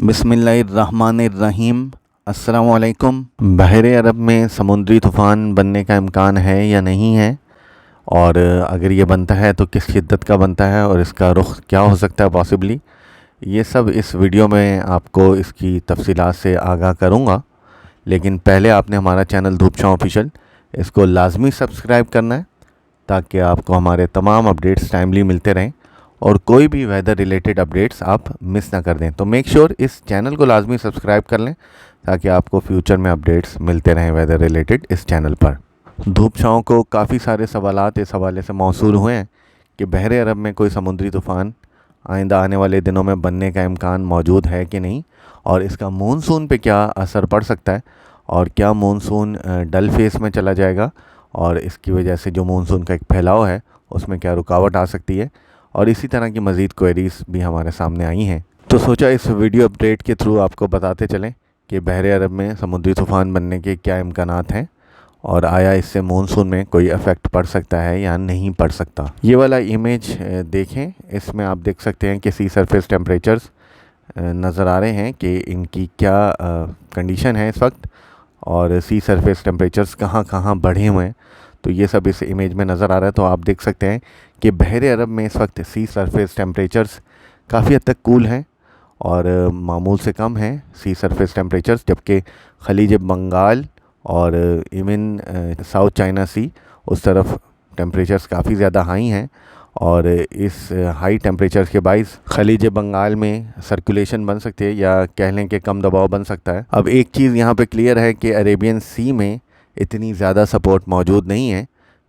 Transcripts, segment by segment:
बिस्मिल्लाहिर्रहमानिर्रहीम। अस्सलामुअलैकुम। बहरे अरब में समुद्री तूफ़ान बनने का इम्कान है या नहीं है, और अगर ये बनता है तो किस शिद्दत का बनता है और इसका रुख क्या हो सकता है पॉसिबली, ये सब इस वीडियो में आपको इसकी तफसीलात से आगाह करूँगा। लेकिन पहले आपने हमारा चैनल धूप छाँव ऑफिशियल इसको लाजमी सब्सक्राइब करना है ताकि आपको हमारे तमाम अपडेट्स टाइमली मिलते रहें और कोई भी वेदर रिलेटेड अपडेट्स आप मिस ना कर दें। तो मेक श्योर इस चैनल को लाजमी सब्सक्राइब कर लें ताकि आपको फ्यूचर में अपडेट्स मिलते रहें वेदर रिलेटेड इस चैनल पर। धूप छाँव को काफ़ी सारे सवालात इस हवाले से मौसूल हुए हैं कि बहरे अरब में कोई समुद्री तूफ़ान आइंदा आने वाले दिनों में बनने का इम्कान मौजूद है कि नहीं, और इसका मानसून पे क्या असर पड़ सकता है, और क्या मानसून डल फेस में चला जाएगा और इसकी वजह से जो मानसून का एक फैलाव है उसमें क्या रुकावट आ सकती है, और इसी तरह की मज़ीद क्वेरीज़ भी हमारे सामने आई हैं। तो सोचा इस वीडियो अपडेट के थ्रू आपको बताते चलें कि बहरे अरब में समुद्री तूफ़ान बनने के क्या इम्कानात हैं और आया इससे मानसून में कोई इफ़ेक्ट पड़ सकता है या नहीं पड़ सकता। ये वाला इमेज देखें, इसमें आप देख सकते हैं कि सी सरफेस टेम्परेचर्स नज़र आ रहे हैं कि इनकी क्या कंडीशन है इस वक्त, और सी सरफेस टेम्परेचर्स कहाँ कहाँ बढ़े हुए हैं। तो ये सब इस इमेज में नज़र आ रहा है। तो आप देख सकते हैं कि बहरे अरब में इस वक्त सी सरफेस टेम्परेचर्स काफ़ी हद तक कूल हैं और मामूल से कम हैं सी सरफेस टेम्परेचर्स, जबकि खलीज बंगाल और इवन साउथ चाइना सी उस तरफ टेम्परेचर्स काफ़ी ज़्यादा हाई हैं, और इस हाई टेम्परेचर्स के बाइस खलीज बंगाल में सर्कुलेशन बन सकती है या कह लें कि कम दबाव बन सकता है। अब एक चीज़ यहाँ पे क्लियर है कि अरेबियन सी में इतनी ज़्यादा सपोर्ट मौजूद नहीं है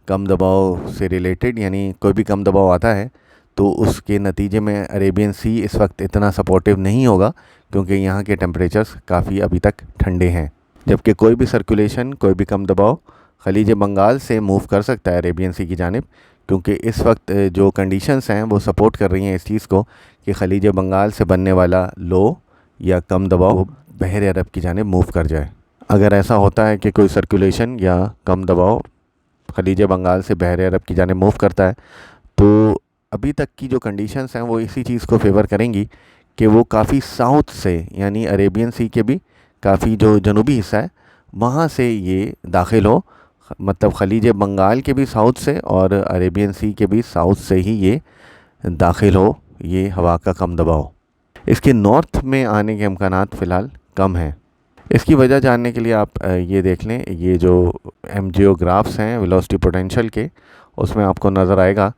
कम दबाव से रिलेटेड, यानी कोई भी कम दबाव आता है तो उसके नतीजे में अरेबियन सी इस वक्त इतना सपोर्टिव नहीं होगा क्योंकि यहाँ के टेम्परेचर्स काफ़ी अभी तक ठंडे हैं। जबकि कोई भी सर्कुलेशन, कोई भी कम दबाव खलीज बंगाल से मूव कर सकता है अरेबियन सी की जानिब, क्योंकि इस वक्त जो कंडीशंस हैं वो सपोर्ट कर रही हैं इस चीज़ को कि खलीज बंगाल से बनने वाला लो या कम दबाव बहरे अरब की जानिब मूव कर जाए। अगर ऐसा होता है कि कोई सर्कुलेशन या कम दबाव खलीज बंगाल से बहरे अरब की जानिब मूव करता है, तो अभी तक की जो कंडीशंस हैं वो इसी चीज़ को फेवर करेंगी कि वो काफ़ी साउथ से, यानी अरेबियन सी के भी काफ़ी जो जनूबी हिस्सा है वहाँ से ये दाखिल हो, मतलब खलीज बंगाल के भी साउथ से और अरेबियन सी के भी साउथ से ही ये दाखिल हो, ये हवा का कम दबाव। इसके नॉर्थ में आने के इम्कानात फ़िलहाल कम हैं। इसकी वजह जानने के लिए आप ये देख लें, ये जो एमजियोग्राफ्स हैं वेलोसिटी पोटेंशियल के, उसमें आपको नज़र आएगा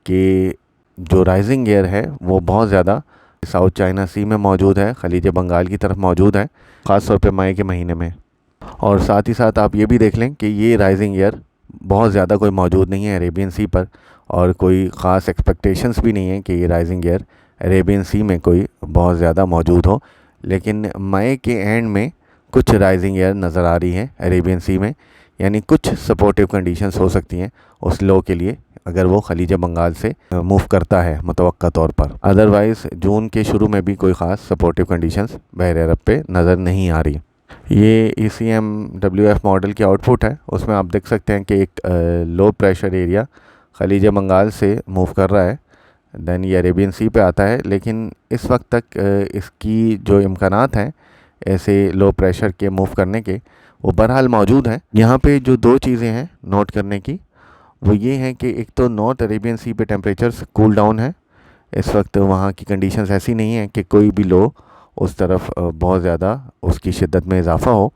कि जो राइजिंग एयर है वो बहुत ज़्यादा साउथ चाइना सी में मौजूद है, खलीज बंगाल की तरफ मौजूद है, ख़ास तौर पे मई के महीने में। और साथ ही साथ आप ये भी देख लें कि ये राइजिंग एयर बहुत ज़्यादा कोई मौजूद नहीं है अरेबियन सी पर, और कोई ख़ास एक्सपेक्टेशंस भी नहीं है कि ये राइजिंग एयर अरेबियन सी में कोई बहुत ज़्यादा मौजूद हो। लेकिन मई के एंड में कुछ राइजिंग एयर नज़र आ रही है अरेबियन सी में, यानी कुछ सपोर्टिव कंडीशंस हो सकती हैं उस लो के लिए अगर वो खलीज बंगाल से मूव करता है मुतवक्का तौर पर। अदरवाइज़ जून के शुरू में भी कोई ख़ास सपोर्टिव कंडीशंस बहरे अरब पे नज़र नहीं आ रही। ये ECMWF मॉडल की आउटपुट है, उसमें आप देख सकते हैं कि एक लो प्रेशर एरिया खलीज बंगाल से मूव कर रहा है, दैन ये अरेबियन सी पे आता है। लेकिन इस वक्त तक इसकी जो इम्कानात हैं ऐसे लो प्रेशर के मूव करने के वो बहरहाल मौजूद हैं। यहाँ पे जो दो चीज़ें हैं नोट करने की वो ये हैं कि एक तो नॉर्थ अरेबियन सी पे टेम्परेचर्स कूल डाउन है, इस वक्त वहाँ की कंडीशंस ऐसी नहीं हैं कि कोई भी लो उस तरफ बहुत ज़्यादा उसकी शिद्दत में इजाफ़ा हो।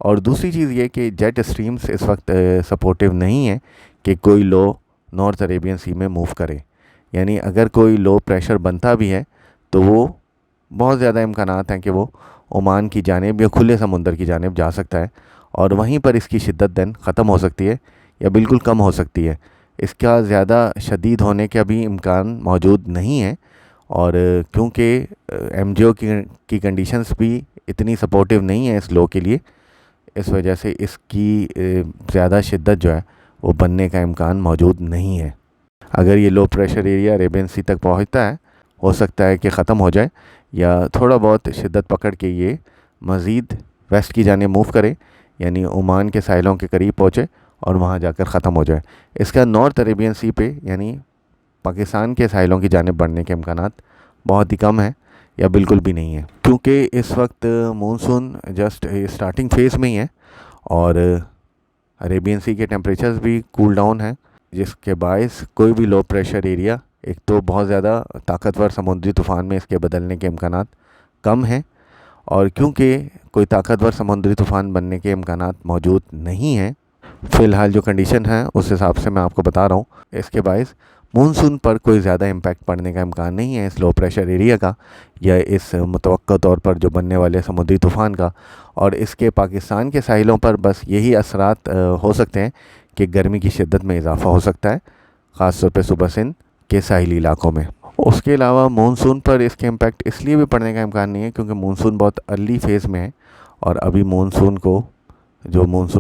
और दूसरी चीज़ ये कि जेट स्ट्रीम्स इस वक्त सपोर्टिव नहीं है कि कोई लो नॉर्थ अरेबियन सी में मूव करे, यानी अगर कोई लो प्रेशर बनता भी है तो वो बहुत ज़्यादा इम्कानात हैं कि वो ओमान की जानिब या खुले समुंदर की जानिब जा सकता है, और वहीं पर इसकी शिद्दत दिन ख़त्म हो सकती है या बिल्कुल कम हो सकती है। इसका ज़्यादा शदीद होने का भी इम्कान मौजूद नहीं है, और क्योंकि एमजीओ की कंडीशंस भी इतनी सपोर्टिव नहीं है इस लो के लिए, इस वजह से इसकी ज़्यादा शिद्दत जो है वो बनने का इम्कान मौजूद नहीं है। अगर ये लो प्रेशर एरिया अरेबियन सी तक पहुंचता है, हो सकता है कि ख़त्म हो जाए या थोड़ा बहुत शिद्दत पकड़ के ये मज़ीद वेस्ट की जानिब मूव करे, यानी ओमान के साहिलों के करीब पहुँचे और वहाँ जाकर ख़त्म हो जाए। इसका नॉर्थ अरेबियन सी पे यानी पाकिस्तान के साहिलों की जानिब बढ़ने के इम्कानात बहुत ही कम हैं, या बिल्कुल भी नहीं है, क्योंकि इस वक्त मानसून जस्ट स्टार्टिंग फेज़ में ही है और अरेबियन सी के टेम्परेचर्स भी कूल डाउन है, जिसके बायस कोई भी लो प्रेशर एरिया, एक तो बहुत ज़्यादा ताकतवर समुद्री तूफ़ान में इसके बदलने के इम्कानात कम हैं, और क्योंकि कोई ताकतवर समुद्री तूफ़ान बनने के इम्कानात मौजूद नहीं हैं, फ़िलहाल जो कंडीशन है उस हिसाब से मैं आपको बता रहा हूँ, इसके बायस मानसून पर कोई ज़्यादा इम्पैक्ट पड़ने का इम्कान नहीं है इस लो प्रेशर एरिया का या इस मुतवक्का तौर पर जो बनने वाले समुद्री तूफ़ान का। और इसके पाकिस्तान के साहिलों पर बस यही असरात हो सकते हैं कि गर्मी की शिद्दत में इजाफ़ा हो सकता है, ख़ास तौर पर सूबा सिंध के साहिली इलाकों में। उसके अलावा मानसून पर इसके इम्पैक्ट इसलिए भी पड़ने का इम्कान नहीं है क्योंकि मानसून बहुत अर्ली फेज़ में है और अभी मानसून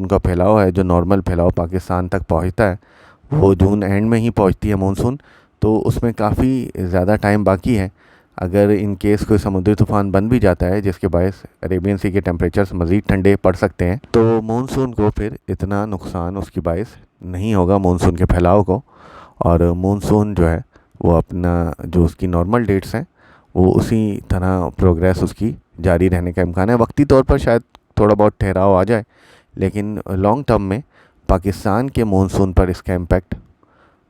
का फैलाव है, जो नॉर्मल फैलाव पाकिस्तान तक पहुंचता है वो जून एंड में ही पहुंचती है मानसून, तो उसमें काफ़ी ज़्यादा टाइम बाकी है। अगर इन केस कोई समुद्री तूफ़ान बन भी जाता है जिसके बायस अरेबियन सी के टेम्परेचर्स मज़ीद ठंडे पड़ सकते हैं, तो मानसून को फिर इतना नुकसान उसकी बायस नहीं होगा मानसून के फैलाव को, और मानसून जो है वो अपना जो उसकी नॉर्मल डेट्स हैं वो उसी तरह प्रोग्रेस उसकी जारी रहने का इम्कान है। वक्ती तौर पर शायद थोड़ा बहुत ठहराव आ जाए, लेकिन लॉन्ग टर्म में पाकिस्तान के मानसून पर इसका इम्पैक्ट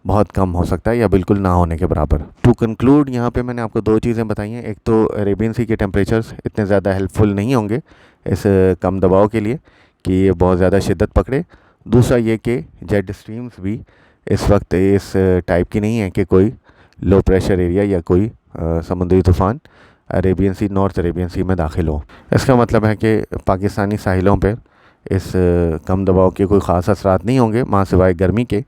बहुत कम हो सकता है या बिल्कुल ना होने के बराबर। टू कंक्लूड, यहाँ पे मैंने आपको दो चीज़ें बताई हैं। एक तो अरेबियन सी के टेम्परेचर्स इतने ज़्यादा हेल्पफुल नहीं होंगे इस कम दबाव के लिए कि ये बहुत ज़्यादा शिद्दत पकड़े। दूसरा ये कि जेट स्ट्रीम्स भी इस वक्त इस टाइप की नहीं है कि कोई लो प्रेशर एरिया या कोई समुद्री तूफ़ान अरेबियन सी, नॉर्थ अरेबियन सी में दाखिल हो। इसका मतलब है कि पाकिस्तानी साहिलों पर इस कम दबाव के कोई ख़ास असरात नहीं होंगे, माँ सिवाय गर्मी के।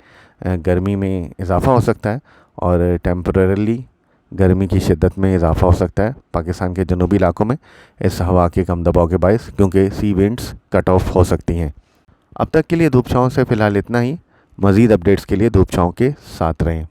गर्मी में इजाफ़ा हो सकता है और टेम्परेरली गर्मी की शिद्दत में इजाफ़ा हो सकता है पाकिस्तान के जनूबी इलाकों में इस हवा के कम दबाव के बायस, क्योंकि सी विंड्स कट ऑफ हो सकती हैं। अब तक के लिए धूप छाँव से फ़िलहाल इतना ही। मज़ीद अपडेट्स के लिए धूप छाँव के साथ रहें।